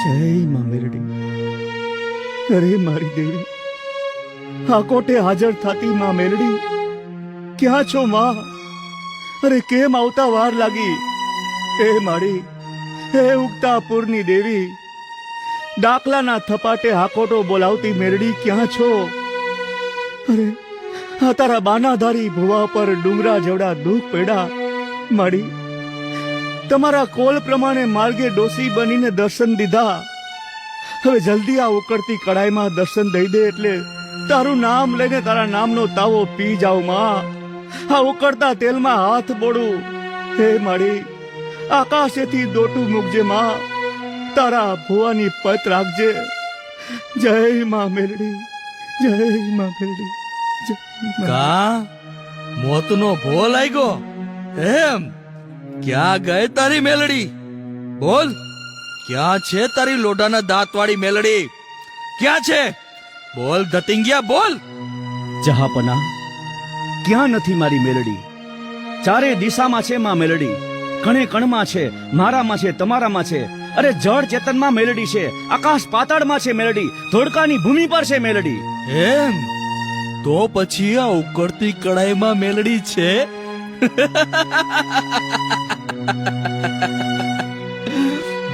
જય માં મેરડી. અરે મારી દેવી, આ કોટે હાજર થતી માં મેરડી, ક્યાં છો માં? અરે કેમ આવતા વાર લાગી? એ માડી, હે ઉગતા પૂરની દેવી, ડાકલાના થપાટે હાકોટો બોલાવતી મેરડી ક્યાં છો? અરે આ તારા બાનાધારી ભુવા પર ડુંગરા જેવડા દુઃખ પડ્યા માડી. તમારા કોલ પ્રમાણે માર્ગે ડોસી બનીને દર્શન દીધા. હવે જલ્દી આ ઉકળતી કડાઈમાં દર્શન દઈ દે એટલે તારું નામ લઈને તારા નામનો તાવો પી જાઉં માં. આ ઉકળતા તેલમાં હાથ બોડું. હે માડી, આકાશેથી દોટું મૂકજે માં, તારા ભુવાની પત રાખજે. જય માં મેરડી, જય માં મેરડી. કા મોતનો ભો લાગ્યો એમ? ક્યાં ગઈ તારી મેલડી? બોલ, ક્યાં છે તારી લોઢાના દાંતવાળી મેલડી? ક્યાં છે? બોલ ધતિંગિયા, બોલ. જહાપના, ક્યાં નથી મારી મેલડી? ચારે દિશામાં છે માં મેલડી. કણે કણમાં છે, મારામાં છે, તમારામાં છે. અરે જળ ચેતનમાં મેલડી છે, આકાશ પાતાળમાં છે મેલડી, ધોળકાની ભૂમિ પર છે મેલડી. એમ? તો પછી આ ઉકળતી કડાઈમાં મેલડી છે?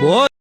બોલ.